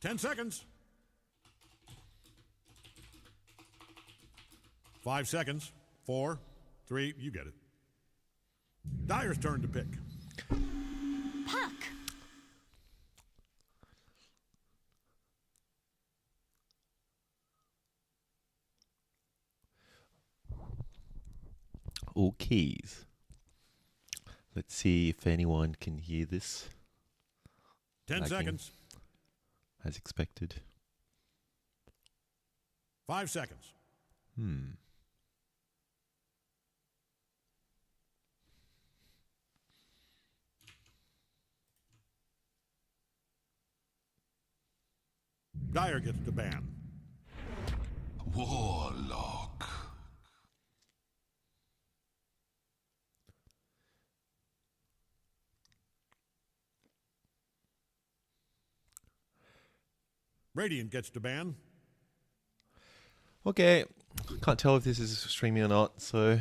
10 seconds. 5 seconds. 4, 3, you get it. Dyer's turn to pick. Puck. All keys. Let's see if anyone can hear this. 10 Lagging, seconds. as expected. 5 seconds. Dyer gets the ban. Warlock. Radiant gets the ban. Okay, can't tell if this is streaming or not, so...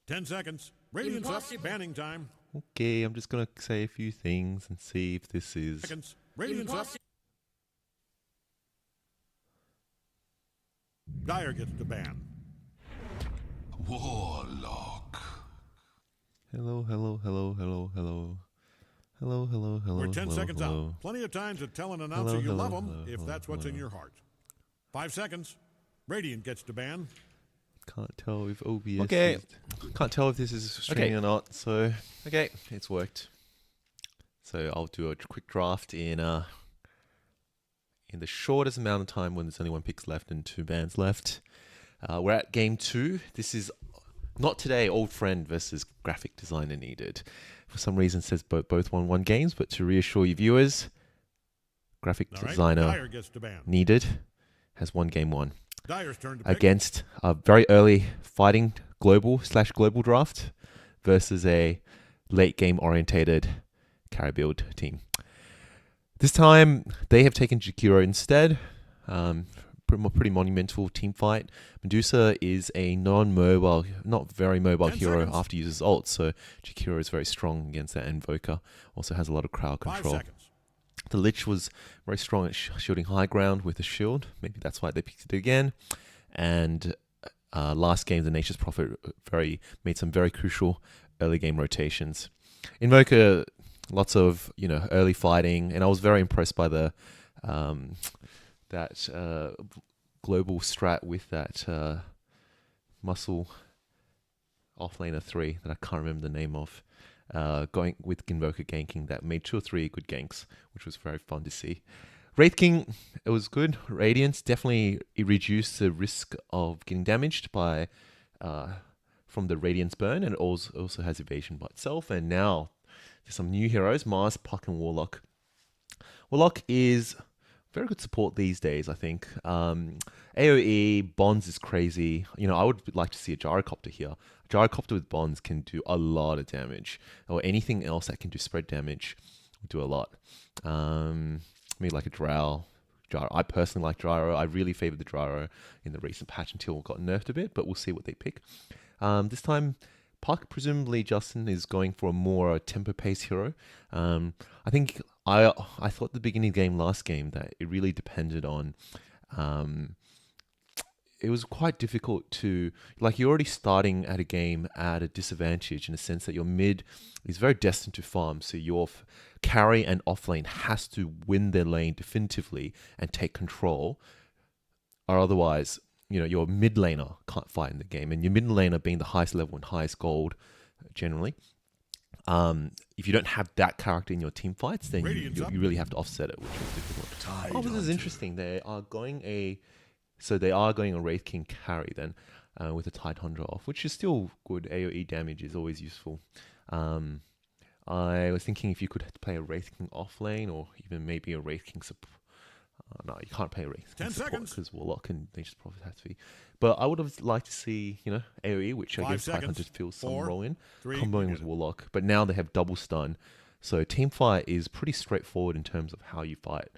Ten seconds. Radiant's up. Banning time. Okay, I'm just going to say a few things and see if this is... Seconds. Radiant's up. Dyer gets the ban. Warlock. Hello, hello, hello, hello, hello. Hello, hello, hello, We're 10 hello, seconds hello. out. Plenty of time to tell an announcer Hello, you hello, love them hello, if hello, that's what's in hello. your heart. 5 seconds. Radiant gets the ban. Can't tell if OBS Okay. is... Can't tell if this is streaming or not, so... Okay. It's worked. So I'll do a quick draft in the shortest amount of time when there's only 1 pick left and 2 bans left. We're at game 2. This is not today, old friend versus graphic designer needed. For some reason it says both won 1 games, but to reassure you viewers, graphic All right. designer Dyer gets the ban. needed has won game 1 Dyer's turn to pick. against a very early fighting global draft versus a late game orientated carry build team. This time they have taken Jakiro instead. Pretty monumental team fight. Medusa is a non-mobile, not very mobile 10 hero seconds. after uses ult, so Jakiro is very strong against that. Invoker also has a lot of crowd 5 control. seconds. The Lich was very strong at shielding high ground with a shield. Maybe that's why they picked it again. And last game, the Nature's Prophet made some very crucial early game rotations. Invoker, lots of early fighting, and I was very impressed by the global strat with that muscle offlaner 3 that I can't remember the name of. Going with Invoker ganking that made 2 or 3 good ganks, which was very fun to see. Wraith King, it was good. Radiance definitely reduced the risk of getting damaged by from the Radiance burn, and it also has evasion by itself. And now there's some new heroes: Mars, Puck, and Warlock. Warlock is very good support these days, I think. AoE, Bonds is crazy. I would like to see a Gyrocopter here. A Gyrocopter with Bonds can do a lot of damage, or anything else that can do spread damage will do a lot. Maybe like a Drow. Gyro. I personally like Gyro. I really favored the Gyro in the recent patch until it got nerfed a bit, but we'll see what they pick. This time, Puck, presumably Justin, is going for a more tempo-paced hero. I think I thought at the beginning of the game last game that it really depended on... it was quite difficult to... you're already starting at a game at a disadvantage in the sense that your mid is very destined to farm, so your carry and offlane has to win their lane definitively and take control, or otherwise... your mid laner can't fight in the game, and your mid laner being the highest level and highest gold generally. If you don't have that character in your team fights, then you really have to offset it, which is difficult. This is interesting. They are going a Wraith King carry then with a Tidehunter off, which is still good. AoE damage is always useful. I was thinking if you could play a Wraith King off lane, or even maybe a Wraith King support. No, you can't play Wraith King 10 support seconds. because Warlock and Nature's Prophet has to be. But I would have liked to see, AoE, which I 5 guess seconds. 500 feels some 4, role in, 3, comboing with Warlock. But now they have double stun. So team fight is pretty straightforward in terms of how you fight.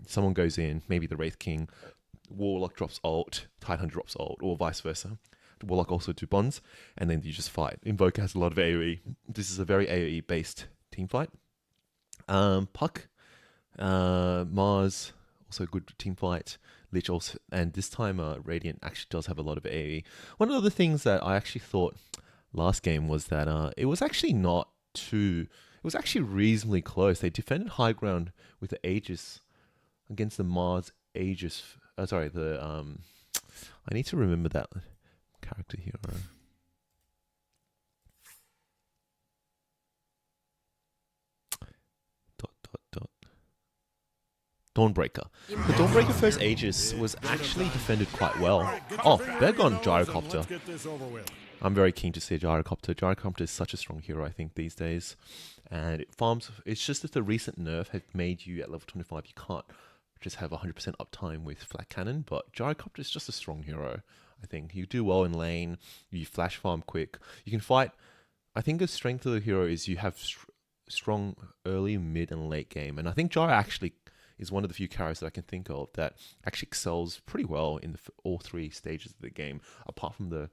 Someone goes in, maybe the Wraith King Warlock drops ult, Tidehunter drops ult, or vice versa. Warlock also do bonds, and then you just fight. Invoker has a lot of AoE. This is a very AoE based team fight. Puck, Mars, also good team fight. Lich also, and this time Radiant actually does have a lot of AoE. One of the things that I actually thought last game was that it was actually not too. It was actually reasonably close. They defended high ground with the Aegis against the Mars Aegis. Sorry, the I need to remember that character hero. Dawnbreaker. The Dawnbreaker first Aegis was actually defended quite well. Oh, they're gone Gyrocopter. I'm very keen to see a Gyrocopter. Gyrocopter is such a strong hero, I think, these days. And it farms. It's just that the recent nerf has made you at level 25, you can't just have 100% uptime with Flat Cannon. But Gyrocopter is just a strong hero, I think. You do well in lane, you flash farm quick. You can fight. I think the strength of the hero is you have strong early, mid, and late game. And I think Gyro actually is one of the few characters that I can think of that actually excels pretty well in all three stages of the game, apart from the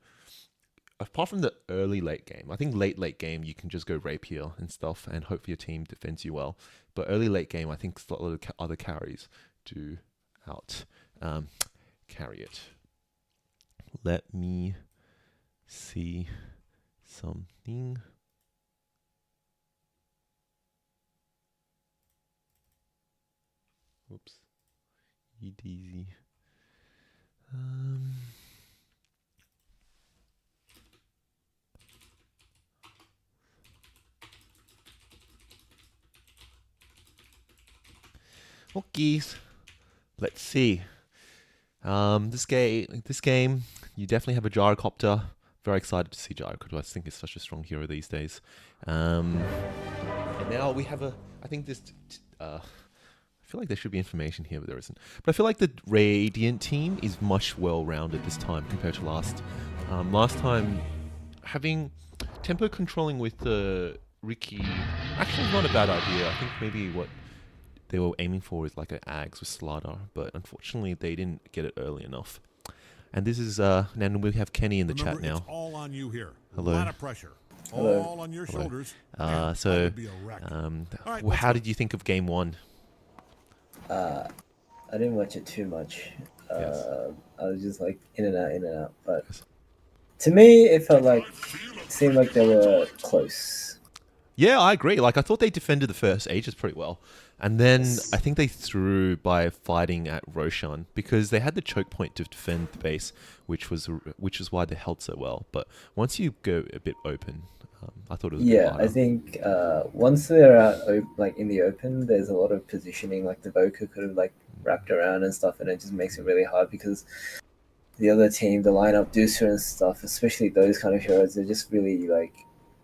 early late game. I think late game you can just go rapier and stuff and hope your team defends you well. But early late game, I think a lot of other carries do out carry it. Let me see something. Whoops. EDZ. Okay. Let's see. This game, you definitely have a Gyrocopter. Very excited to see Gyrocopter. I think it's such a strong hero these days. And now we have I think this. I feel like there should be information here, but there isn't. But I feel like the Radiant team is much well-rounded this time compared to last. Last time, having tempo controlling with the Riki actually not a bad idea. I think maybe what they were aiming for is like an Ags with Slardar, but unfortunately they didn't get it early enough. And this is and we have Kenny in the chat now. It's all on you here. Hello. A lot of pressure. Hello. All on your shoulders. So, how did you think of game one? I didn't watch it too much. Yes. I was just like in and out. But to me, it seemed like they were close. Yeah, I agree. Like, I thought they defended the first Aegis pretty well. And then I think they threw by fighting at Roshan because they had the choke point to defend the base, which is why they held so well. But once you go a bit open, I thought it was a bit harder. I think once they're out in the open, there's a lot of positioning. Like the Voker could have wrapped around and stuff, and it just makes it really hard because the other team, the lineup, Deucer and stuff, especially those kind of heroes, they're just really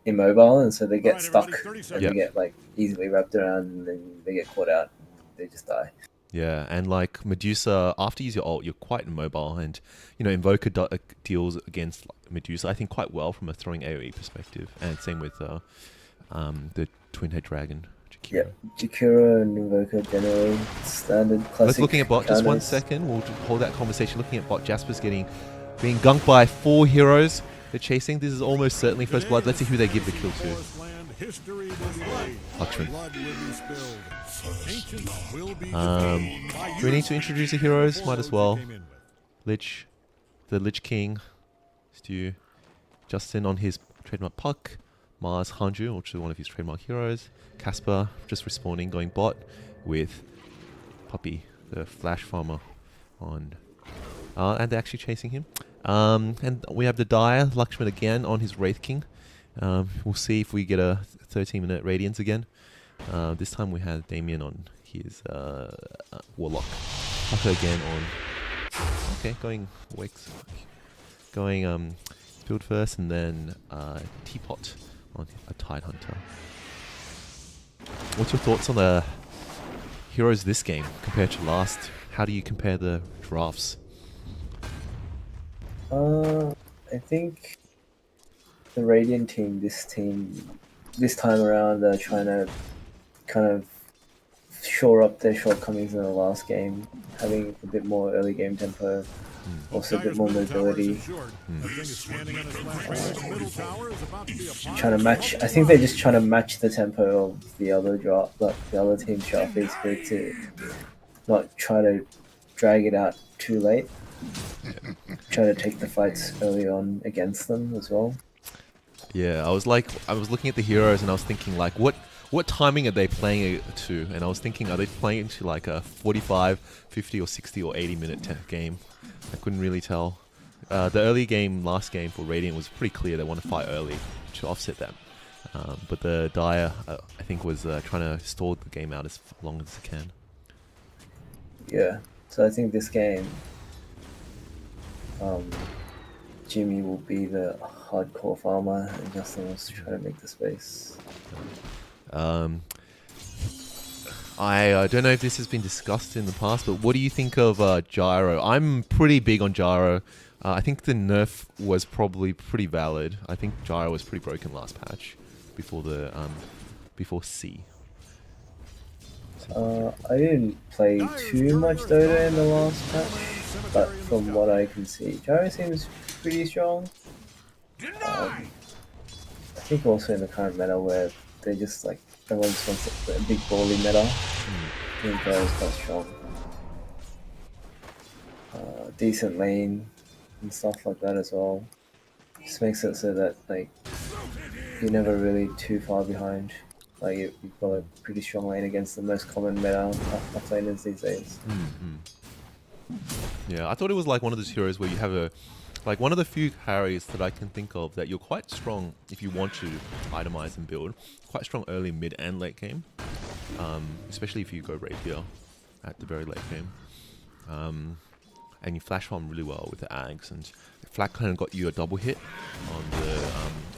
immobile, and so they get stuck and they get easily wrapped around, and then they get caught out and they just die. Yeah, and like Medusa, after you use your ult, you're quite immobile, and Invoker deals against Medusa, I think, quite well from a throwing AoE perspective, and same with the Twin Head Dragon, Jakiro. Yeah, Jakiro and Invoker generally standard classic. Let's looking at bot. Just 1 second, we'll just hold that conversation. Looking at bot, Jasper's being gunked by 4 heroes. They're chasing. This is almost certainly first blood. Let's see who they give the kill to. Lakshman. Do we need to introduce the heroes? Might as well. Lich, the Lich King, Stu, Justin on his trademark Puck, Mars, Hanju, which is one of his trademark heroes, Casper just respawning, going bot with Puppy, the Flash Farmer, on, and they're actually chasing him. And we have the Dire, Lakshman again on his Wraith King. We'll see if we get a 13-minute Radiance again. This time we had Damien on his Warlock. Tucker again on... Okay, going Wakes. Going Build first, and then Teapot on a Tidehunter. What's your thoughts on the heroes this game compared to last? How do you compare the drafts? I think the Radiant team, this time around, they're trying to kind of shore up their shortcomings in the last game, having a bit more early game tempo, also a bit more mobility. Trying to match. I think they're just trying to match the tempo of the other the other team's draft basically to not try to drag it out too late. Try to take the fights early on against them as well. Yeah, I was looking at the heroes and I was thinking like, what timing are they playing it to? And I was thinking, are they playing into like a 45, 50 or 60 or 80 minute game? I couldn't really tell. The early game, last game for Radiant was pretty clear. They want to fight early to offset that. But the Dire, I think, was trying to stall the game out as long as it can. Yeah, so I think this game, Jimmy will be the hardcore farmer and Justin wants to try to make the space. I don't know if this has been discussed in the past, but what do you think of Gyro? I'm pretty big on Gyro. I think the nerf was probably pretty valid. I think Gyro was pretty broken last patch before the before C. I didn't play too much Dota in the last patch, but from what I can see, Gyro seems pretty strong. I think also in the current meta where they just like everyone just wants a big bally meta. I think Gyro's quite strong. Decent lane and stuff like that as well. Just makes it so that like you're never really too far behind. Like you've got a pretty strong lane against the most common meta offlaners these days. Yeah, I thought it was like one of those heroes where you have like one of the few carries that I can think of that you're quite strong if you want to itemize and build. Quite strong early, mid, and late game. Especially if you go rapier at the very late game. And you flash farm really well with the Ags, and Flak kind of got you a double hit on the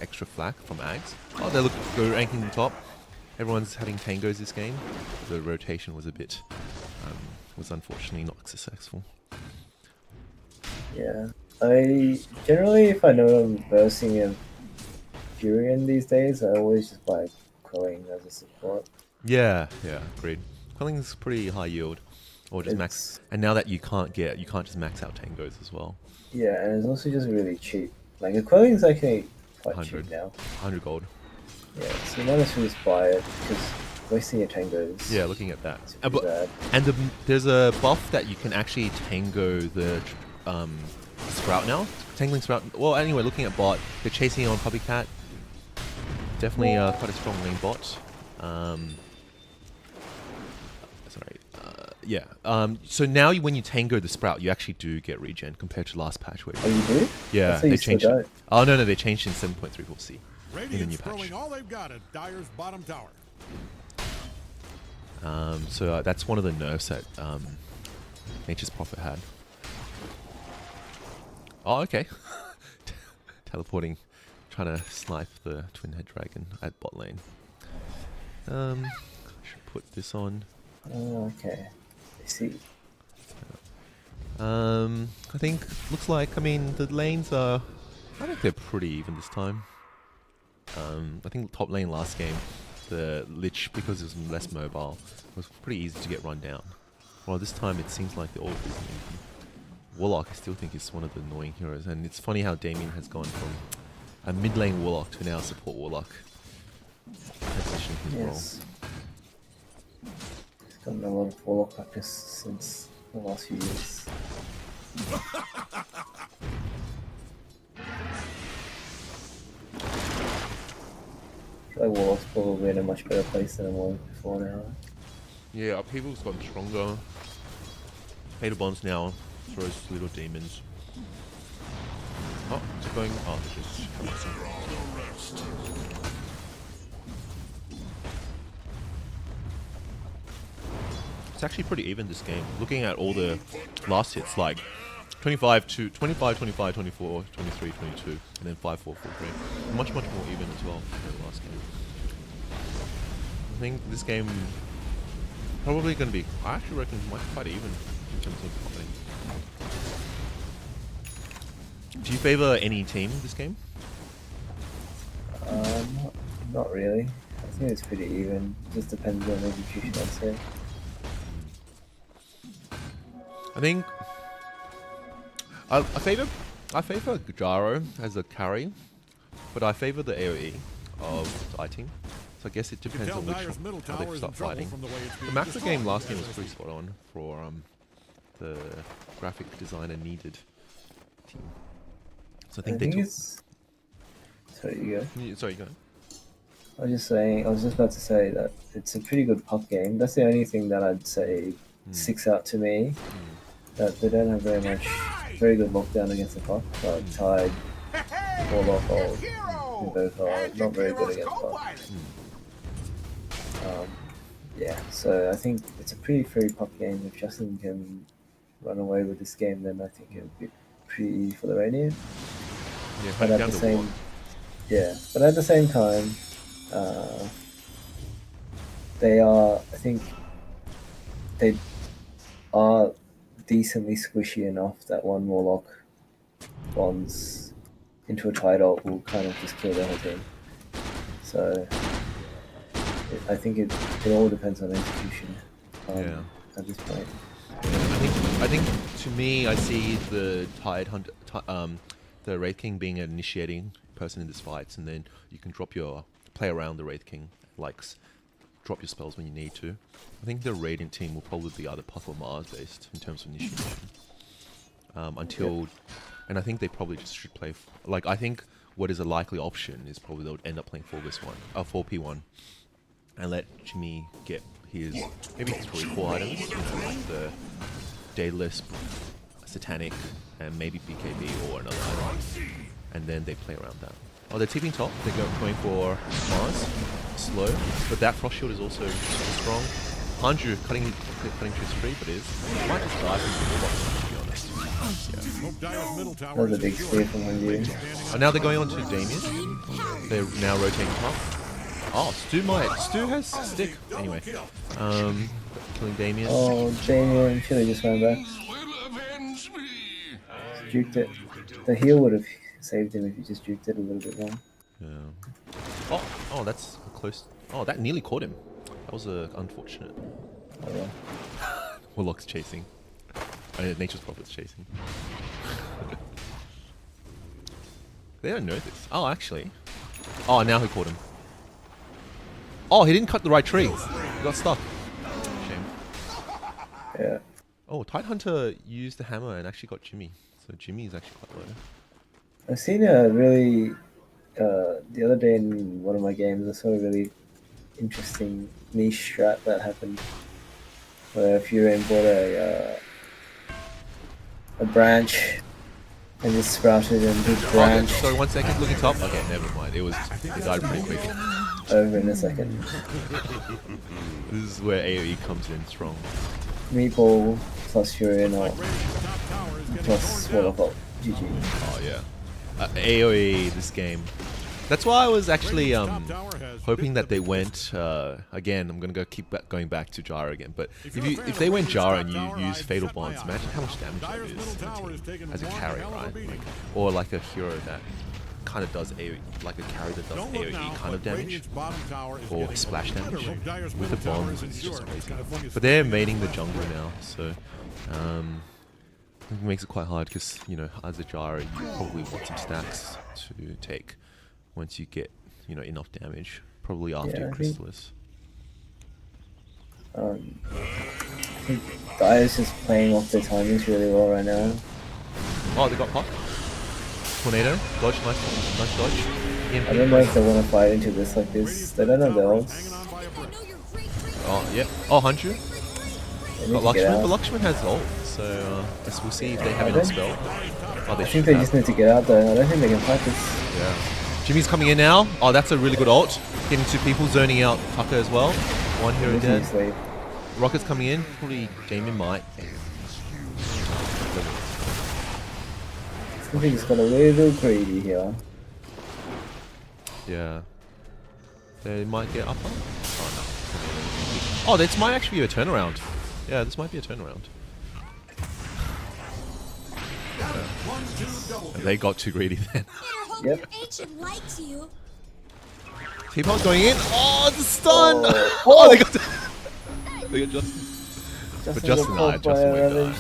extra Flak from Ags. Oh, they're ranking the top. Everyone's having tangos this game. The rotation was a bit, was unfortunately not successful. Yeah, I generally, if I know I'm versing a Furion these days, I always just buy Quelling as a support. Yeah, agreed. Quelling's pretty high yield. Or just max. And now that you can't just max out tangos as well. Yeah, and it's also just really cheap. Like a Quelling's actually quite 100. cheap now. 100 gold. Yeah, so you might as well just buy it because wasting your tangos. Yeah, looking at that. Bad. And there's a buff that you can actually tango the Sprout now. Tangling Sprout. Well, anyway, looking at bot, they're chasing on Copycat. Definitely quite a strong lane bot. Yeah. So now when you tango the Sprout, you actually do get regen compared to last patch. Where oh, you do? Yeah, they changed it. Oh no, they changed in 7.34C in the new patch. All they've got at Dire's bottom tower. So that's one of the nerfs that Nature's Prophet had. Oh, okay. Teleporting, trying to snipe the Twin Head Dragon at bot lane. I should put this on. Oh, okay. I see. I think, looks like, I mean, the lanes are, I think they're pretty even this time. I think top lane last game, the Lich, because it was less mobile, was pretty easy to get run down. Well, this time it seems like they're all busy. Warlock, I still think is one of the annoying heroes, and it's funny how Damien has gone from a mid lane Warlock to now a support Warlock. Transitioning his role. Gotten a lot of Warlock practice since the last few years. I feel like Warlock's probably in a much better place than it was before now. Yeah, upheaval's gotten stronger. Peter Bonds now throws little demons. Oh, is it going? Oh, it's just... It's actually pretty even this game. Looking at all the last hits, like 25, 25, 24, 23, 22, and then 5, 4, 4, 3. Much more even as well than the last game. I think this game probably going to be, I actually reckon it might be quite even in terms of comedy. Do you favor any team this game? Not really. I think it's pretty even. Just depends on execution, I'd say. I think I favor Gyro as a carry, but I favor the AoE of fighting. So I guess it depends on how they start fighting. The max of game last game was pretty spot on for the graphic designer needed team. So I think they took. Sorry, you go. Sorry, go ahead. I was just about to say that it's a pretty good puck game. That's the only thing that I'd say sticks out to me. That they don't have very good lockdown against the puck. But Tide, Warlock, both are not very good against puck. Yeah, so I think it's a pretty free puck game. If Justin can run away with this game, then I think it would be pretty easy for the Radiant. Yeah, But at the same time, I think they are decently squishy enough that one Warlock bonds into a Tide ult will kind of just kill the whole team. So I think it all depends on execution at this point. I think to me, I see the Tide Hunter, the Wraith King being an initiating person in this fight, and then you can play around the Wraith King, like drop your spells when you need to. I think the Radiant team will probably be either Puck or Mars based in terms of initiation. And I think they probably just should play. I think what is a likely option is probably they would end up playing 4P1, and let Jimmy get his maybe 3-4 items, like the Daedalus, Satanic, and maybe BKB or another item, and then they play around that. Oh, they're tipping top. They're going for Mars, slow, but that Frost Shield is also super strong. Hanju cutting through his free, but might just die from the box, to be honest. That was a big spear from Hanju. Oh, now they're going on to Damien. They're now rotating top. Oh, Stu has stick. Anyway, killing Damien. Oh, Damien should have just ran back. Juked it. The heal would have saved him if he just juked it a little bit more. Yeah. Oh, that's close. Oh, that nearly caught him. That was unfortunate. Oh, yeah. Warlock's chasing. Nature's Prophet's chasing. They don't know this. Oh, actually. Oh, now he caught him. Oh, he didn't cut the right tree. He got stuck. Shame. Yeah. Oh, Tidehunter used the hammer and actually got Jimmy. So Jimmy is actually quite low. I've seen a really, the other day in one of my games, I saw a really interesting niche strat that happened where Furion bought a branch and just sprouted and did branch. Okay, sorry, 1 second, looking top. Okay, never mind. He died pretty quick. Over in a second. This is where AoE comes in strong. Meatball plus Furion ult plus Warlock ult. GG. Oh yeah. AoE this game. That's why I was actually hoping that they went again. I'm gonna keep going back to Jara again. But if they went Jara and you use Fatal Bonds, imagine how much damage that is to the team as a carry, right? Or like a hero that kind of does AoE, like a carry that does AoE kind of damage or splash damage with the bombs. It's just crazy. But they're maining the jungle now, so. It makes it quite hard because, as a Jara, you probably want some stacks to take once you get, enough damage. Probably after your Chrysalis. I think Dire's just playing off their timings really well right now. Oh, they got Puck. Tornado. Dodge. Nice dodge. I don't know if they want to fight into this like this. They don't have the ults. Oh, yeah. Oh, 100. Got Lakshman, but Lakshman has ult. So, guess we'll see if they have enough spell. Oh, I think they just need to get out though. I don't think they can fight this. Yeah. Jimmy's coming in now. Oh, that's a really good ult. Getting 2 people, zoning out Tucker as well. 1 hero dead. Rocket's coming in. Probably Damien might. I think he's got a little greedy here. Yeah. They might get up. Oh, this might actually be a turnaround. Yeah, this might be a turnaround. And they got too greedy then. Yep. T-Pog's going in. Oh, the stun! Oh, they got Justin. But Justin died. Justin went die.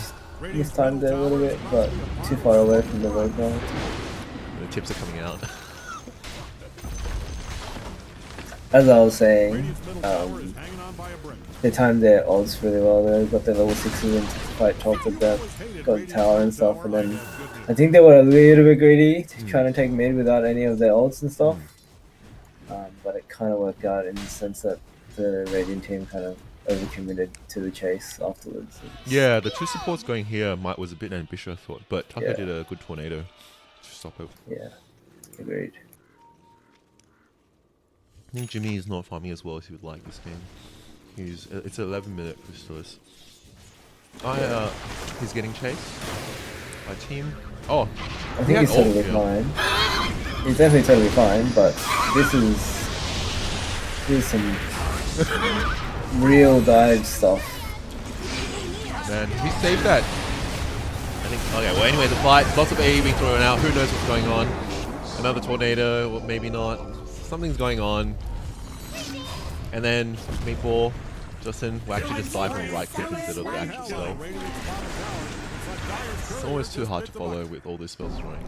mistimed it a little bit, but too far away from the road now. The tips are coming out. As I was saying, Radiant's middle tower is hanging on by a brick. they timed their odds really well. They got their level 6s in to fight top with that, got the tower and stuff, and then I think they were a little bit greedy to trying to take mid without any of their ults and stuff. But it kind of worked out in the sense that the Radiant team kind of overcommitted to the chase afterwards. Yeah, the two supports going here was a bit ambitious, I thought, but Tucker Yeah. did a good tornado to stop it. Yeah, agreed. I think Jimmy is not farming as well as he would like this game. It's an 11-minute Christos. He's getting chased by team. Oh, I think he's totally fine. He's definitely totally fine, but this is some real dive stuff. Man, he saved that. I think. Okay, well, anyway, the fight. Lots of AE being thrown out. Who knows what's going on? Another tornado, or maybe not. Something's going on. And then Meatball, Justin will actually just dive from right click instead of the actual spell. It's always too hard to follow with all these spells throwing.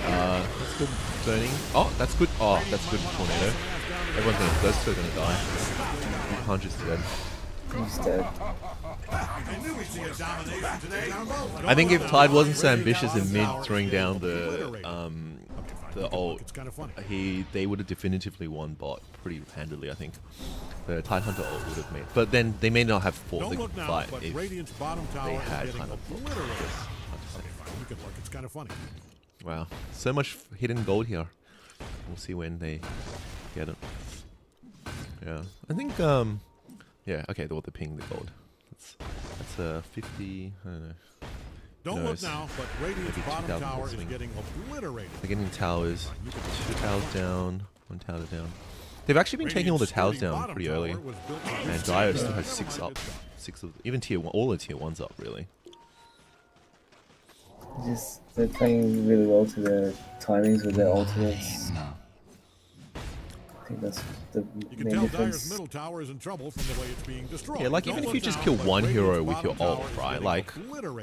That's good burning. Oh, that's good. Oh, that's good tornado. Those two are gonna die. 100's dead. He's dead. I think if Tide wasn't so ambitious in mid throwing down the ult, they would have definitively won bot pretty handily. I think the Tide Hunter ult would have made, but then they may not have fought the fight if they had kind of. You can look. It's kind of funny. Wow, so much hidden gold here. We'll see when they get it. Yeah, I think yeah, okay, they want to ping the gold. That's 50. I don't know. Don't look now, but Radiant's bottom tower is getting obliterated. They're getting towers. 2 towers down, 1 tower down. They've actually been taking all the towers down pretty early. And Dire still has 6 up. 6 of even tier 1, all the tier 1s up really. Just they're playing really well to their timings with their ultimates. I think that's the You can main tell Dire's difference. middle tower is in trouble from the way it's being destroyed. Yeah, like even if you just kill one hero with your ult, right? Like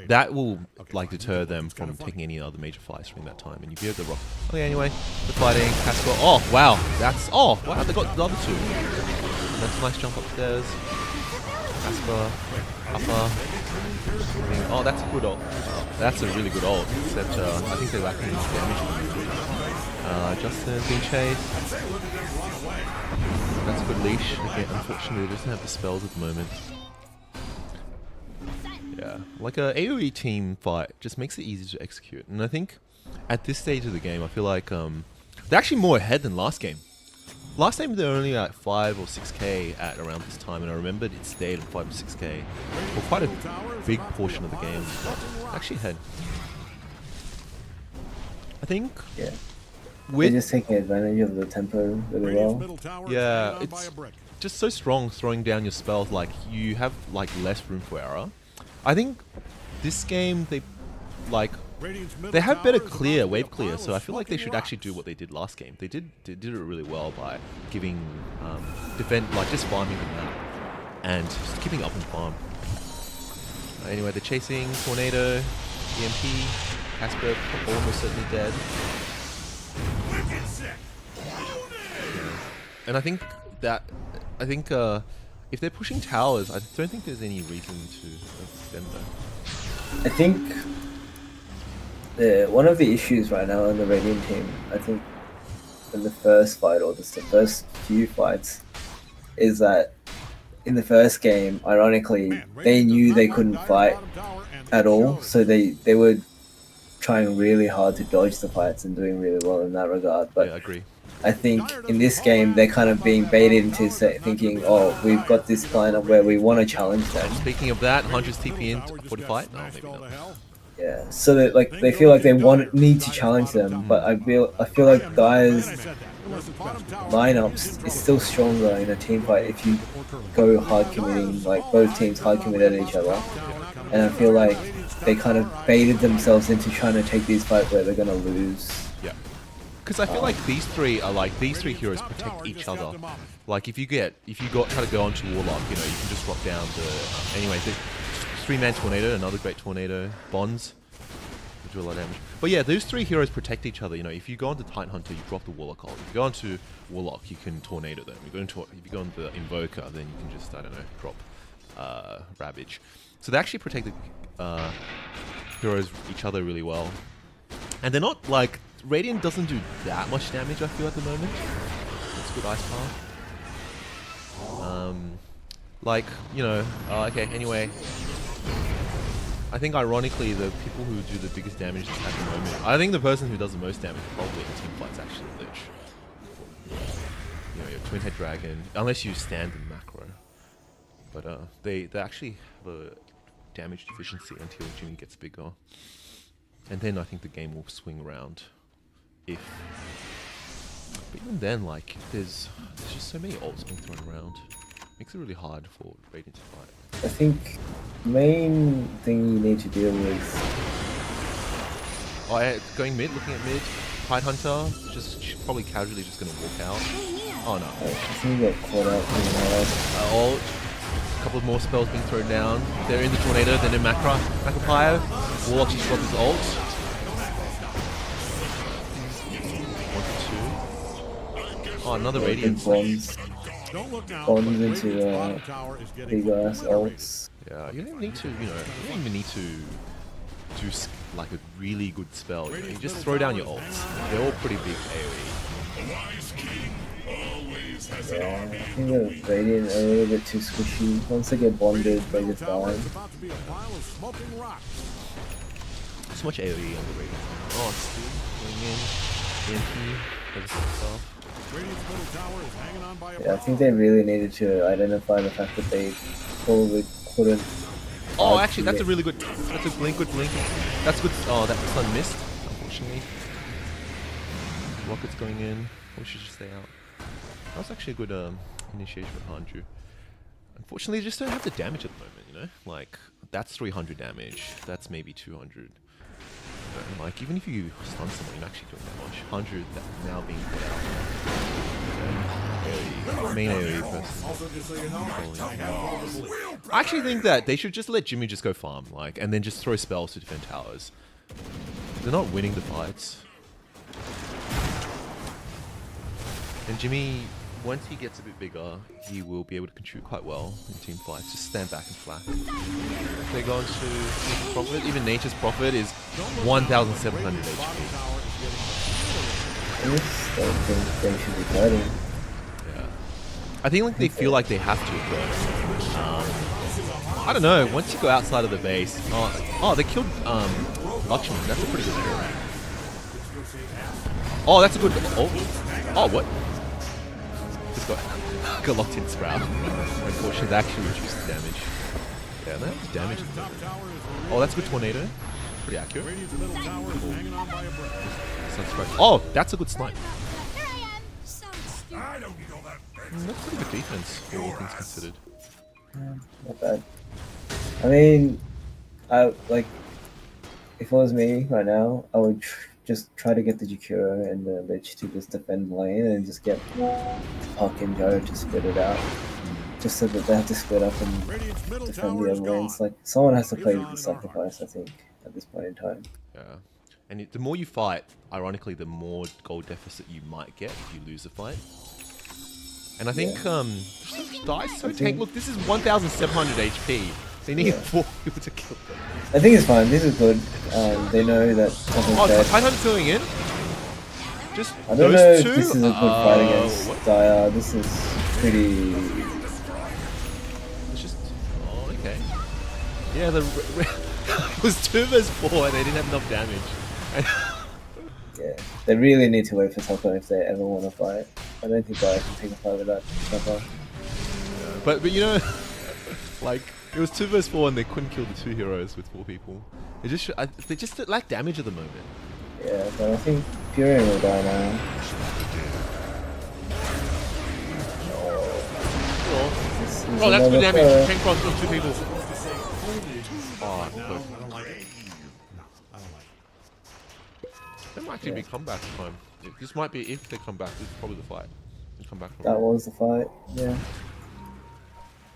that will like deter them from taking any other major fights during that time. And you get the rock. Okay, anyway, the fighting. Casper. Oh wow, that's wow. They got the other 2. That's a nice jump upstairs. Casper, upper. Oh, that's a good ult. That's a really good ult. Except I think they're lacking damage. Justin's being chased. That's a good leash. Again, unfortunately, it doesn't have the spells at the moment. Yeah, like a AoE team fight just makes it easy to execute. And I think at this stage of the game, I feel like they're actually more ahead than last game. Last time they were only at 5 or 6k at around this time, and I remembered it stayed at 5 or 6k for quite a big portion of the game. Actually ahead. I think. Yeah. They're just taking advantage of the tempo really well. Yeah, it's just so strong throwing down your spells. Like you have like less room for error. I think this game they have better wave clear, so I feel like they should actually do what they did last game. They did it really well by giving just farming the map and just keeping up and farm. Anyway, they're chasing tornado, EMP, Casper almost certainly dead. And I think if they're pushing towers, I don't think there's any reason to extend that. I think one of the issues right now in the Radiant team, I think in the first fight or just the first few fights, is that in the first game, ironically, they knew they couldn't fight at all, so they were trying really hard to dodge the fights and doing really well in that regard. But yeah, I agree. I think in this game, they're kind of being baited into thinking, oh, we've got this lineup where we want to challenge them. Speaking of that, 100's TP in for the fight? No, maybe not. Yeah, so that they feel like they need to challenge them, but I feel like Dire's lineups is still stronger in a team fight if you go hard committing, like both teams hard committed at each other. And I feel like they kind of baited themselves into trying to take these fights where they're gonna lose. Yeah. Because I feel like these three heroes protect each other. Like if you try to go onto Warlock, you can just drop down the 3-man tornado, another great tornado. Bonds do a lot of damage. But yeah, those three heroes protect each other. You know, if you go into Titan Hunter, you drop the Warlock ult. If you go into Warlock, you can tornado them. If you go into Invoker, then you can just, I don't know, drop Ravage. So they actually protect the heroes each other really well. And they're not like Radiant doesn't do that much damage, I feel, at the moment. That's good Ice Path. Like, you know, okay, anyway. I think ironically the people who do the biggest damage at the moment, I think the person who does the most damage probably in team fights actually Lich. You know, your Twin Head Dragon, unless you stand in macro. But they actually have a damage deficiency until Jimmy gets bigger. And then I think the game will swing around. But even then, like, there's just so many ults being thrown around. Makes it really hard for Radiant to fight. I think the main thing you need to deal with. Oh, yeah, going mid, looking at mid. Tide Hunter, just probably casually just gonna walk out. Oh no. I think you get caught up in Ult. A couple of more spells being thrown down. They're in the tornado, then in Macropio. Warlock just dropped his ult. 1 for 2. Oh, another Radiant. Bonds into big ass ults. Yeah, you don't even need to, you don't even need to do like a really good spell. You just throw down your ults. They're all pretty big AoE. Yeah, I think the Radiant are a little bit too squishy. Once they get bonded, they just die. So much AoE on the Radiant. Oh, it's going in. EMP, stuff. Yeah, I think they really needed to identify the fact that they probably couldn't. Oh, actually, that's a really good. That's a blink, good blink. That's good. Oh, that sun missed, unfortunately. Rocket's going in. We should just stay out. That was actually a good initiation with Hanju. Unfortunately, they just don't have the damage at the moment, you know? Like, that's 300 damage. That's maybe 200. And like, even if you stun someone, you're actually doing that much. 100 that's now being put out. Main AoE person. I actually think that they should just let Jimmy just go farm, like, and then just throw spells to defend towers. They're not winning the fights. And Jimmy, once he gets a bit bigger, he will be able to contribute quite well in team fights. Just stand back and flat. They're going to Nature's Prophet. Even Nature's Prophet is 1,700 HP. I just don't think they should be fighting. Yeah. I think like they feel like they have to, but I don't know. Once you go outside of the base, oh, they killed Lakshman. That's a pretty good hero. Oh, that's a good. Oh, what? Just got locked in Sprout. Unfortunately, that actually reduced the damage. Yeah, that was damage. Oh, that's a good tornado. Pretty accurate. Oh, that's a good snipe. That's pretty good defense, all things considered. Yeah, not bad. I mean, if it was me right now, I would just try to get the Jakiro and the Lich to just defend lane and just get Puck and Gyro to split it out. Just so that they have to split up and defend the other lanes. Like, someone has to play with the sacrifice, I think, at this point in time. Yeah. And the more you fight, ironically, the more gold deficit you might get if you lose a fight. And I think, tank. Look, this is 1,700 HP. They need 4 people to kill them. I think it's fine. This is good. They know that. Titan's going in. Just I don't know if this is a good fight against what? Dire. This is pretty. It's just. Oh, okay. Yeah, it was 2 vs 4 and they didn't have enough damage. Yeah, they really need to wait for Topper if they ever want to fight. I don't think Dire can take a fight without Topper. But you know, like, it was 2 vs 4 and they couldn't kill the 2 heroes with 4 people. They just lack damage at the moment. Yeah, but I think Furion will die now. Oh, that's good damage. 10 cross on 2 people. Oh, I don't like it. No, I don't like it. There might actually be comeback time. This might be, if they come back, this is probably the fight. They come back from That was the fight, yeah.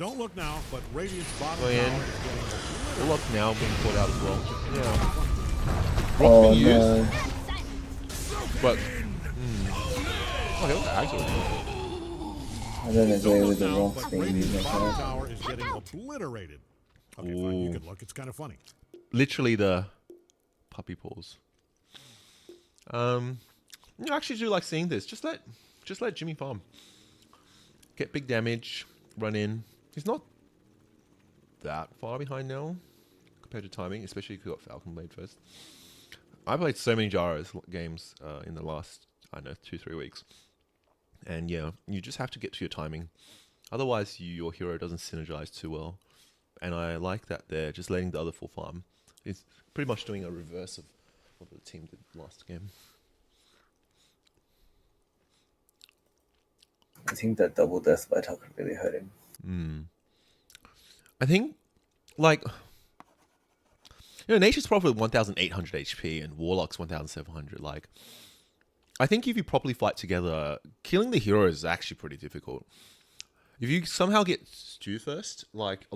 Don't look now, but Radiant's bottom Going in. tower is getting obliterated. Warlock now being caught out as well. Yeah. Oh Rock's being used, no. but... Okay, what the actual... I don't agree Don't with look the now, rocks but being used Radiant's like bottom that. tower is getting obliterated. Okay, fine. You Ooh. can look. It's kind of funny. Literally the puppy paws. I actually do like seeing this. Just let Jimmy farm. Get big damage, run in. He's not that far behind now compared to timing, especially if you got Falcon Blade first. I played so many Gyros games in the last, I don't know, 2-3 weeks. And yeah, you just have to get to your timing. Otherwise, your hero doesn't synergize too well. And I like that they're just letting the other 4 farm. It's pretty much doing a reverse of what the team did last game. I think that double death by Tucker really hurt him. I think, like, Nature's probably 1,800 HP and Warlock's 1,700. Like, I think if you properly fight together, killing the hero is actually pretty difficult. If you somehow get Stew first, like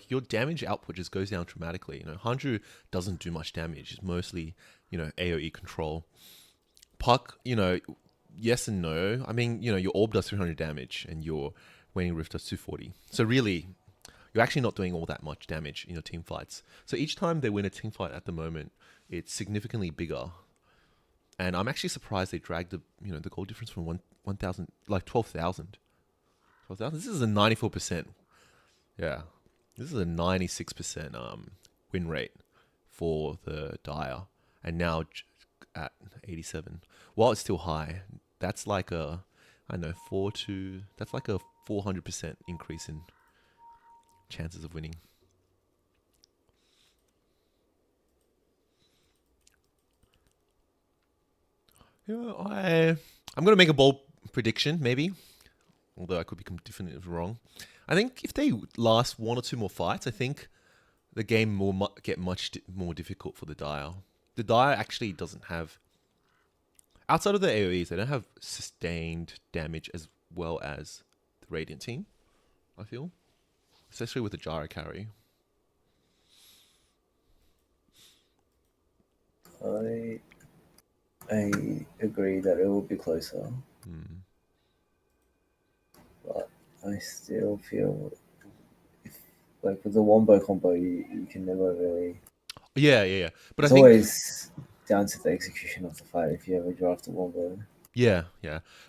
your damage output just goes down dramatically. Hanju doesn't do much damage. It's mostly, AoE control. Puck, yes and no. I mean, your orb does 300 damage and your Waning Rift does 240. So really, you're actually not doing all that much damage in your team fights. So each time they win a team fight at the moment, it's significantly bigger. And I'm actually surprised they dragged the goal difference from 1,000, like 12,000. 12,000? This is a 94%. Yeah. This is a 96% win rate for the Dire. And now at 87. While it's still high, that's like a, I don't know, that's like a 400% increase in chances of winning. I'm going to make a bold prediction, maybe. Although I could be definitively wrong. I think if they last 1 or 2 more fights, I think the game will get much more difficult for the Dire. The Dire actually doesn't have... Outside of the AoEs, they don't have sustained damage as well as the Radiant team, I feel. Especially with the Gyro carry. I agree that it will be closer. But I still feel like with the wombo combo, you can never really. Yeah. But It's I think always down to the execution of the fight if you ever draft a wombo. Yeah.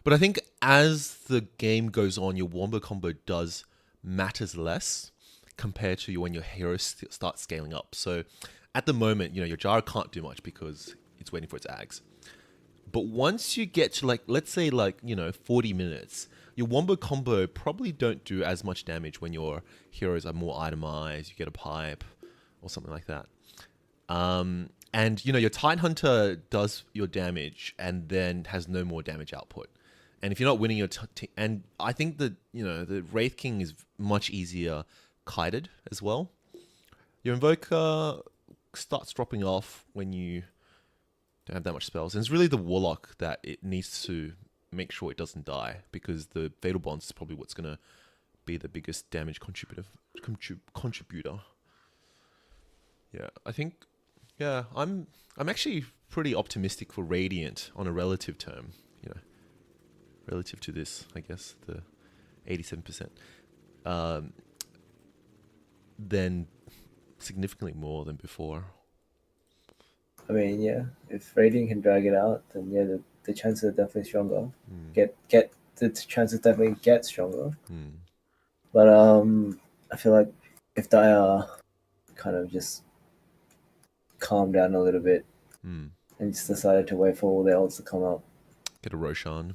But I think as the game goes on, your wombo combo matters less compared to when your heroes start scaling up. So at the moment, your Gyro can't do much because it's waiting for its ags. But once you get to let's say 40 minutes, your wombo combo probably don't do as much damage when your heroes are more itemized, you get a pipe or something like that. And your Tidehunter does your damage and then has no more damage output. And if you're not winning your and I think that the Wraith King is much easier kited as well. Your Invoker starts dropping off when you don't have that much spells, and it's really the Warlock that it needs to make sure it doesn't die, because the Fatal Bonds is probably what's gonna be the biggest damage contributor. Yeah, I think. Yeah, I'm actually pretty optimistic for Radiant on a relative term. Relative to this, I guess the 87%. Then significantly more than before. I mean, yeah, if Radiant can drag it out, then yeah, the chances are definitely stronger. Get the chances definitely get stronger. But I feel like if Dire kind of just calmed down a little bit and just decided to wait for all the ults to come up, Get a Roshan.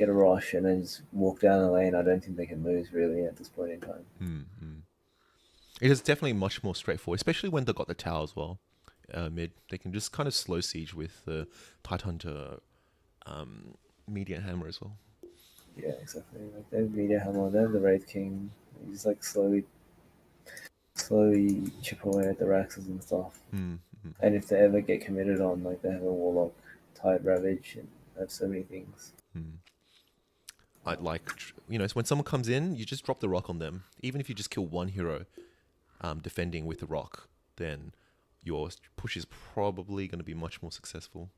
get a Rosh, and then just walk down the lane, I don't think they can lose really at this point in time. It is definitely much more straightforward, especially when they got the tower as well. Mid, they can just kind of slow siege with the Tidehunter Media Hammer as well. Yeah, exactly. Like they have Media Hammer, they have the Wraith King. He's like slowly chip away at the Raxes and stuff. And if they ever get committed on, like they have a Warlock, Tide Ravage, and they have so many things. you know, when someone comes in, you just drop the rock on them. Even if you just kill one hero defending with the rock, then your push is probably going to be much more successful.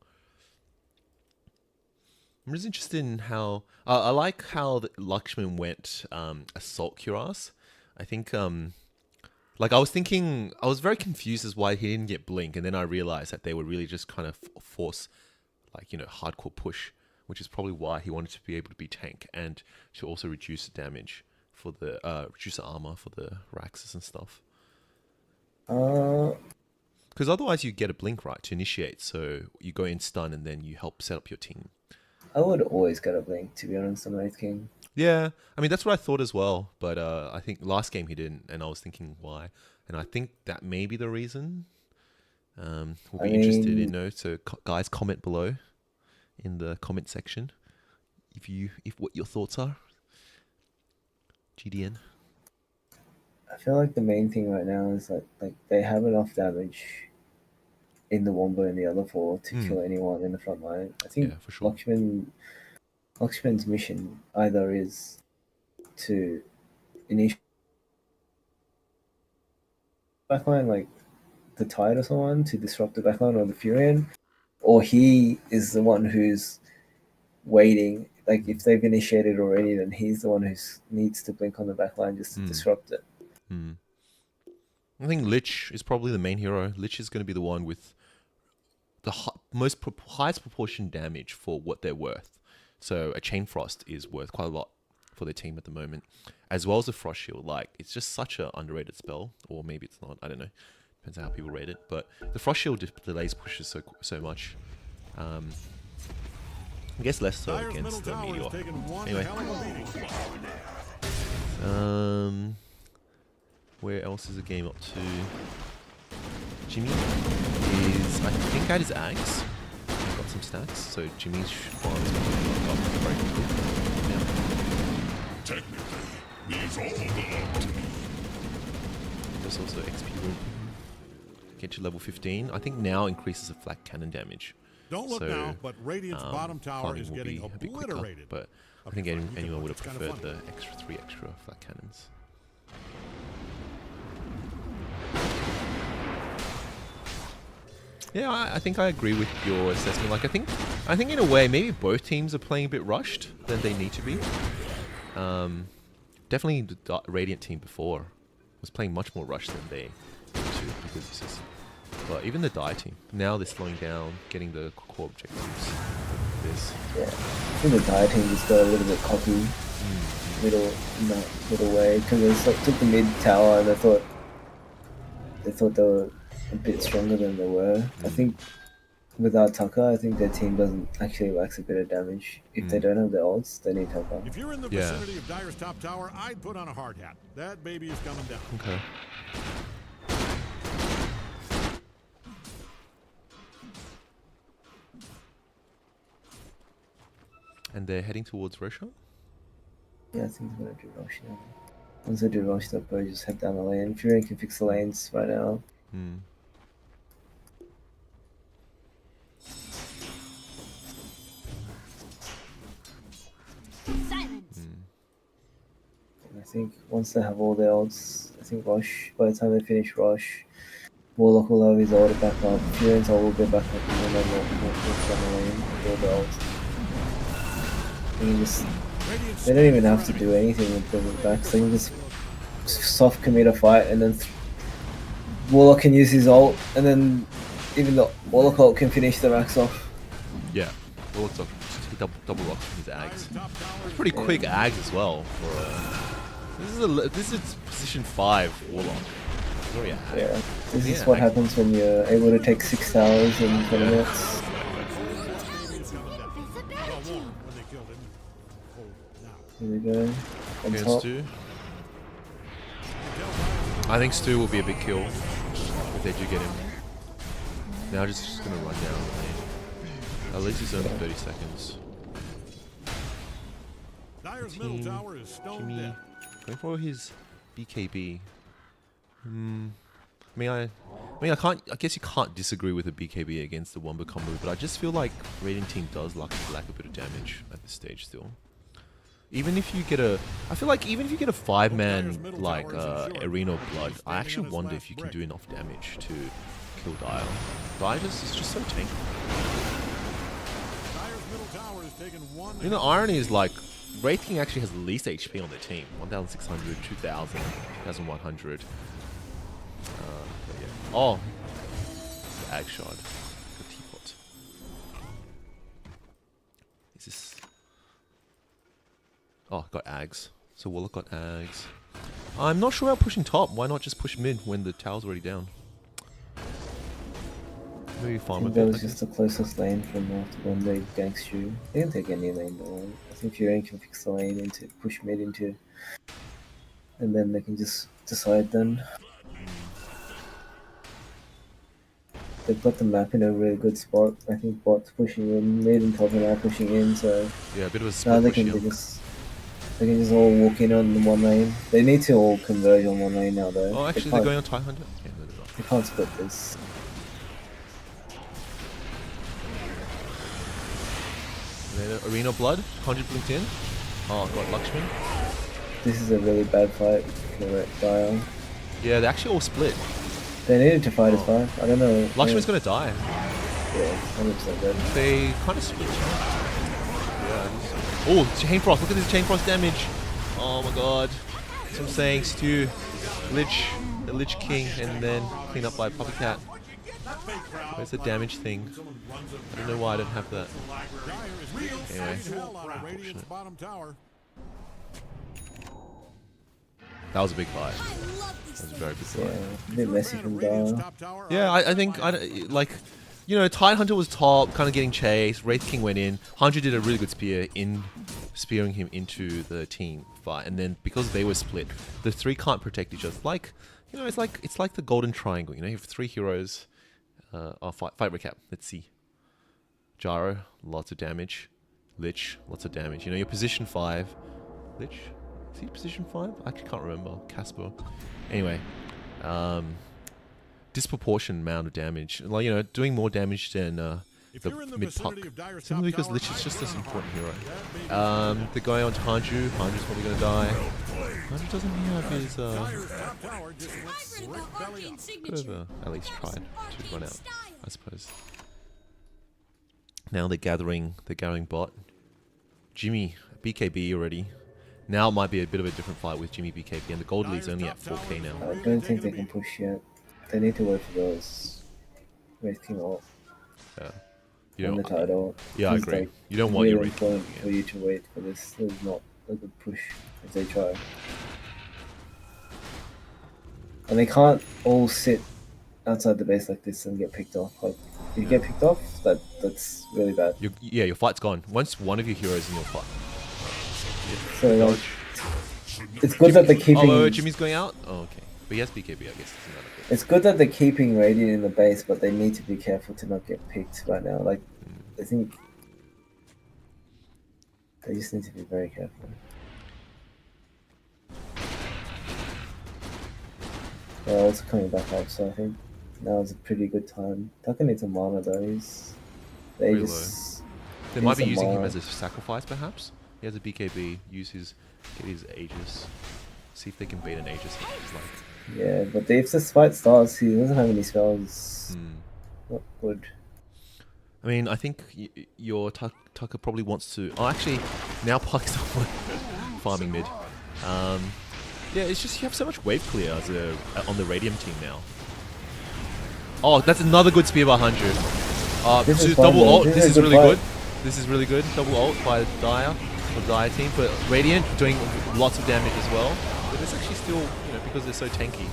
I'm just interested in how I like how Lakshman went assault cuirass. I think like I was very confused as why he didn't get blink, and then I realized that they were really just kind of force, like, you know, hardcore push, which is probably why he wanted to be able to be tank and to also reduce the damage for the reduce the armor for the Raxus and stuff. Because otherwise you get a blink, right, to initiate, so you go in stun and then you help set up your team. I would always get a blink, to be honest, on Wraith King. Yeah, I mean, that's what I thought as well, but I think last game he didn't, and I was thinking why, and I think that may be the reason. We'll be interested in, so guys, comment below in the comment section if what your thoughts are. GDN. I feel like the main thing right now is that like they have enough damage in the Wombo and the other four to kill anyone in the front line. I think for sure. Lakshman's mission either is to initiate backline like the Tide or someone to disrupt the backline or the Furion, or he is the one who's waiting. Like if they've initiated already, then he's the one who needs to blink on the backline just to disrupt it. I think Lich is probably the main hero. Lich is going to be the one with the highest proportion damage for what they're worth. So a Chain Frost is worth quite a lot for their team at the moment, as well as a Frost Shield. Like, it's just such an underrated spell, or maybe it's not. I don't know. Depends on how people rate it. But the Frost Shield delays pushes so much. I guess less so against the Meteor. Anyway. Where else is the game up to? Jimmy is, I think, at his Ags. He's got some stats, so Jimmy's farm is going to be up very quickly. Yeah. Technically, these all belong to me. There's also XP room. Get to level 15. I think now increases the flak cannon damage. Don't look now, but Radiant's bottom tower is getting a bit quicker, obliterated. but I think anyone would have preferred the three extra flak cannons. Yeah, I think I agree with your assessment. Like, I think in a way, maybe both teams are playing a bit rushed than they need to be. Definitely the Radiant team before was playing much more rushed than they need to, because this is. But even the Die team, now they're slowing down, getting the core objectives. Yeah, I think the Die team just got a little bit cocky middle way, because they took the mid tower and they thought they were a bit stronger than they were. I think without Tucker, I think their team doesn't actually lacks a bit of damage. If they don't have the odds, they need Tucker. If you're in the vicinity of Dire's top tower, I'd put on a hard hat. That baby is coming down. Okay. And they're heading towards Roshan? Yeah, I think they're going to do Rosh now. Once they do Rosh, they'll probably just head down the lane. Furion can fix the lanes right now. Silence. And I think once they have all their odds, I think Rosh, by the time they finish Rosh, Warlock will have his ult back up. Furion's ult will get back up, and then they'll walk down the lane with all their ults. They don't even have to do anything with them back, so they can just soft commit a fight, and then Warlock can use his ult, and then even the Warlock ult can finish the Rax off. Yeah, Warlock's off. Double rock from his Ags. It's pretty quick Ags as well. For this is position 5 Warlock. Yeah, this is what happens when you're able to take 6 towers in 20 minutes. Here we go. On top. Stu. I think Stu will be a big kill if they do get him. Now just gonna run down the lane. At least it's only 30 seconds. Dire's middle tower is stone dead. Going for his BKB. I guess you can't disagree with a BKB against the Wombo combo, but I just feel like Radiant team does lack a bit of damage at this stage still. Even if you get a, I feel like even if you get a 5-man like Arena of Blood, I actually wonder if you can do enough damage to kill Dire. Dire is just so tanky. You know, the irony is like, Wraith King actually has the least HP on their team. 1,600, 2,000, 2,100. But yeah. Oh! The Ag Shard. The teapot. Is this... Oh, got Ags. So Warlock got Ags. I'm not sure about pushing top. Why not just push mid when the tower's already down? Maybe farm a bit. That was just the closest lane from after when they ganks you. They can take any lane they want. I think Fury can fix the lane into push mid into, and then they can just decide then. They've got the map in a really good spot. I think bot's pushing in, mid and top are now pushing in, so Yeah, a bit of a now split they push can here. they can just all walk in on the one lane. They need to all converge on one lane now though. Oh, actually, they're going on 500? Yeah, no, they're not. They can't split this. Arena of Blood, 100 blinked in. Oh, got Lakshman. This is a really bad fight for Dire. Yeah, they actually all split. They needed to fight as 5. I don't know. Lakshman's gonna die. Yeah, 100% dead. They kind of split. Yeah. Oh, Chain Frost. Look at this Chain Frost damage. Oh my god. That's what I'm saying. Stew, Lich, the Lich King, and then clean up by Puppy Cat. Where's the damage thing? I don't know why I don't have that. Anyway. Unfortunate. That was a big fight. That was a very big fight. Yeah, a bit messy from Dire. Yeah, I think, like, you know, Tidehunter was top, kind of getting chased. Wraith King went in. 100 did a really good spear in spearing him into the team fight, and then because they were split, the 3 can't protect each other. Like, you know, it's like the Golden Triangle. You know, you have 3 heroes. Fight recap. Let's see. Gyro, lots of damage. Lich, lots of damage. You know, you're position 5. Lich, is he position 5? I actually can't remember. Casper. Anyway, disproportionate amount of damage. Like, you know, doing more damage than the mid puck. Simply because Lich is just this important hero. They're going on to Hanju. Hanju's probably going to die. Hanju doesn't have his... could have at least tried to run out, I suppose. Now they're gathering bot. Jimmy, BKB already. Now it might be a bit of a different fight with Jimmy BKB, and the gold lead's only at 4k now. I don't think they can push yet. They need to wait for those Wraith King ult. Yeah. And the title. Yeah, I agree. You don't want your Wraith King. For you to wait for this. There's not a good push if they try. And they can't all sit outside the base like this and get picked off. Like, if you get picked off, that's really bad. Your fight's gone. Once one of your heroes in your fight. So like, it's good that they're keeping... Oh, Jimmy's going out? Oh, okay. But he has BKB, I guess. It's good that they're keeping Radiant in the base, but they need to be careful to not get picked right now. Like, I think they just need to be very careful. They're also coming back up, so I think now is a pretty good time. Tucker needs a mana though. They might be using him as a sacrifice, perhaps. He has a BKB. Get his Aegis. See if they can bait an Aegis. Like. Yeah, but if this fight starts, he doesn't have any spells. Not good. I mean, I think your Tucker probably wants to... Oh, actually, now Puck's farming mid. Yeah, it's just you have so much wave clear as on the Radium team now. Oh, that's another good spear by 100. This is double ult. This is really fight. good. This is really good. Double ult by Dire, the Dire team. But Radiant doing lots of damage as well. But it's actually still, you know, because they're so tanky.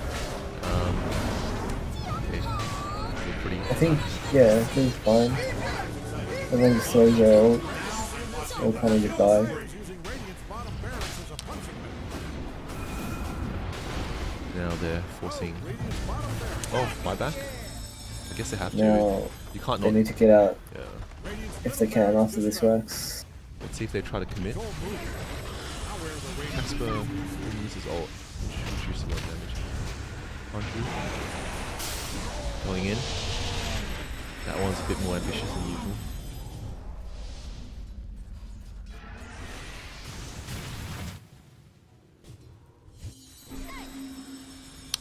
Pretty. I think, yeah, I think it's fine. And then just slows their ult. They'll kind of just die. Now they're forcing... Oh, buyback? I guess they have to. Now, you can't they need to get out Yeah. if they can after this works. Let's see if they try to commit. Casper uses ult. Shoots a lot of damage. Going in. That one's a bit more ambitious than usual.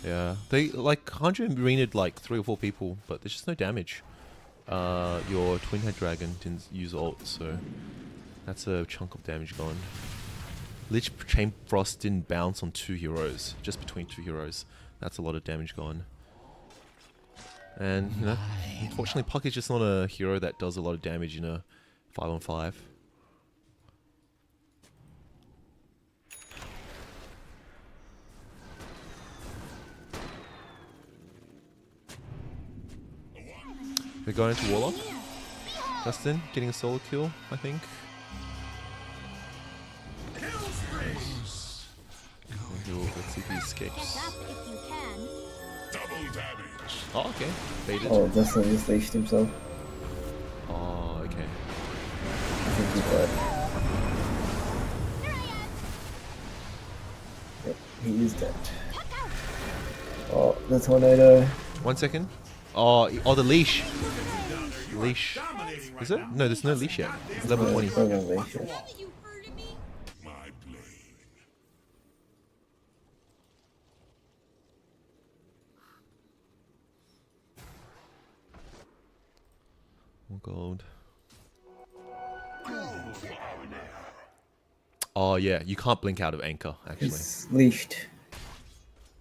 Yeah, they like 100 arenaed like 3 or 4 people, but there's just no damage. Your twin head dragon didn't use ult, so that's a chunk of damage gone. Lich Chain Frost didn't bounce on 2 heroes, just between 2 heroes. That's a lot of damage gone. And, you know, unfortunately Puck is just not a hero that does a lot of damage in a 5-on-5. They're going into Warlock. Justin getting a solo kill, I think. Let's see if he escapes. Pick up if you can. Double damage. Oh, okay. Baited. Oh, Justin just leashed himself. Oh, okay. I think he's dead. Here I am. Yep, he is dead. Oh, the tornado. 1 second. Oh, the leash. Leash. Is it? No, there's no leash yet. It's level 20. It's not gonna leash it. You heard me? My blade. Oh, gold. Oh, yeah. You can't blink out of anchor, actually. It's leashed.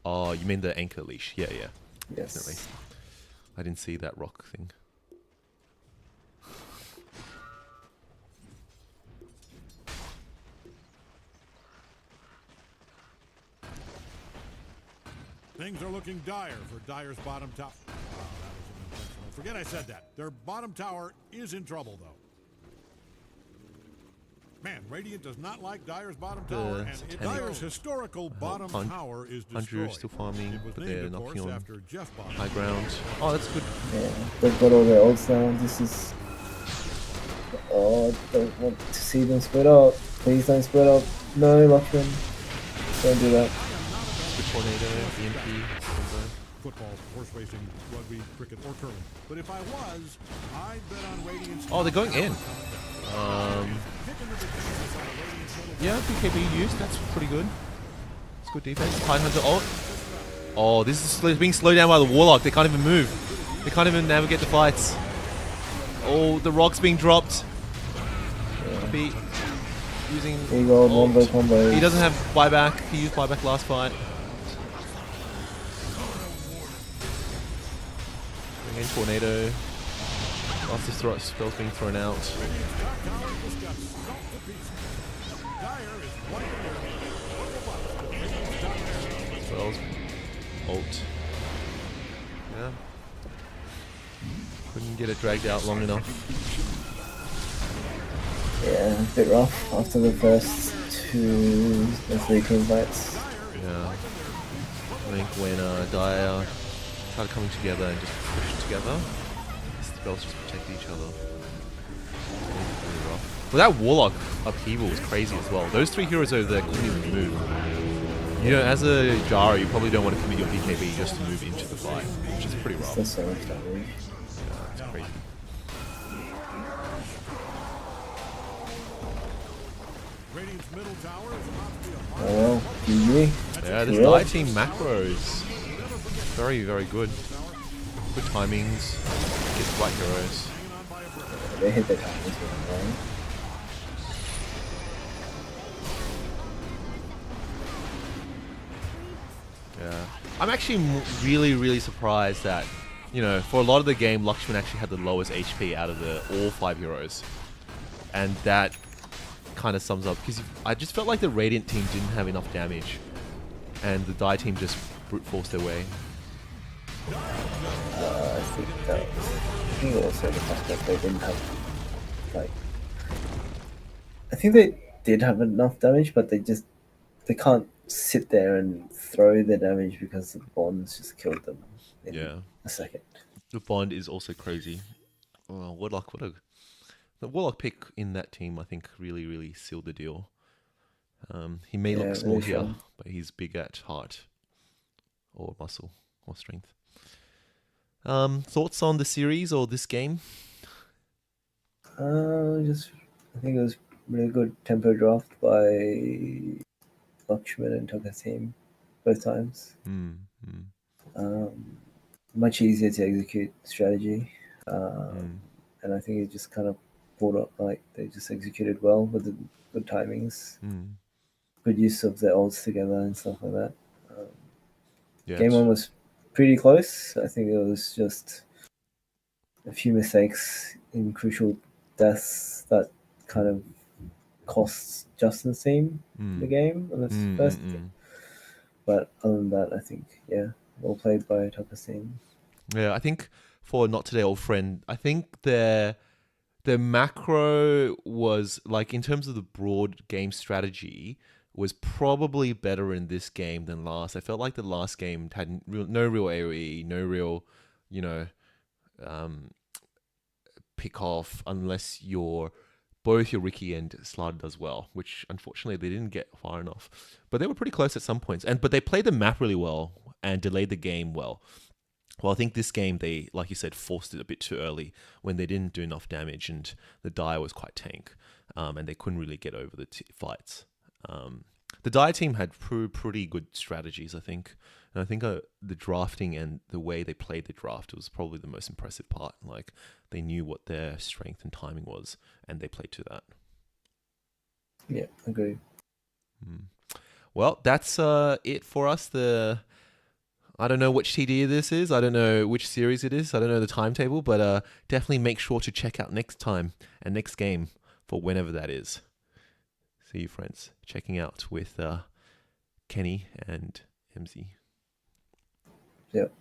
Oh, you mean the anchor leash? Yeah, yeah. Yes. Definitely. I didn't see that rock thing. Things are looking dire for Dire's bottom tower. Oh, that was unintentional. Forget I said that. Their bottom tower is in trouble, though. Man, Radiant does not like Dire's bottom tower, and Satanic. Dire's historical bottom tower is destroyed. Andrew's still farming, It was but named, they're of course, knocking on after Jeff bottom. high ground. Oh, that's good. Yeah, they've got all their ults now. This is. Oh, I don't want to see them split up. Please don't split up. No, Luckman. Don't do that. Good tornado, EMP, combo. Football, horse racing, rugby, cricket, or curling. But if I was, I'd bet on Radiant's. Oh, they're going in. Yeah, BKB used. That's pretty good. It's good defense. Tidehunter ult. Oh, this is being slowed down by the Warlock. They can't even move. They can't even navigate the fights. Oh, the rock's being dropped. Be using Eagle, ult. Wombo combo. He doesn't have buyback. He used buyback last fight. Again, tornado. Lots of spells being thrown out. Spells. Ult. Yeah. Couldn't get it dragged out long enough. Yeah, a bit rough after the first 3 team fights. Yeah. I think when Dire started coming together and just pushed together, spells just protect each other. Really rough. But that Warlock upheaval was crazy as well. Those 3 heroes over there couldn't even move. You know, as a Jara, you probably don't want to commit your BKB just to move into the fight, which is pretty rough. That's so much damage. Yeah, it's crazy. Radiant's middle tower is about to be a Oh well, GG. Yeah, this Yeah. Die team macros. Very, very good. Good timings. Get the right heroes. They hit their timers with them, Yeah. I'm actually really, really surprised that, you know, for a lot of the game, Lakshman actually had the lowest HP out of all 5 heroes. And that kind of sums up, because I just felt like the Radiant team didn't have enough damage. And the Die team just brute forced their way. I think also the fact that they didn't have, like, I think they did have enough damage, but they can't sit there and throw their damage because the bonds just killed them in a second. The bond is also crazy. Oh, Warlock, the Warlock pick in that team, I think, really, really sealed the deal. He may look small really here, sure. but he's big at heart or muscle or strength. Thoughts on the series or this game? I think it was really good tempo draft by Lakshman and took his team both times. Much easier to execute strategy, and I think it just kind of pulled up. Like they just executed well with the good timings, good use of the ults together and stuff like that. Yeah. Game one was pretty close. I think it was just a few mistakes in crucial deaths that kind of costs Justin's team the game on its first. But other than that, I think well played by Tucker's team. Yeah, I think for Not Today Old Friend, I think their macro was like in terms of the broad game strategy was probably better in this game than last. I felt like the last game had no real AoE, no real, pick off unless both your Ricky and Slard does well, which unfortunately they didn't get far enough. But they were pretty close at some points. But they played the map really well and delayed the game well. Well, I think this game, they, like you said, forced it a bit too early when they didn't do enough damage and the Dire was quite tank, and they couldn't really get over the fights. The Dire team had pretty good strategies, I think. And I think the drafting and the way they played the draft was probably the most impressive part. Like, they knew what their strength and timing was, and they played to that. Yeah, agree. Well, that's it for us. I don't know which TD this is. I don't know which series it is. I don't know the timetable, but definitely make sure to check out next time and next game for whenever that is. See you, friends. Checking out with Kenny and MZ. Yep.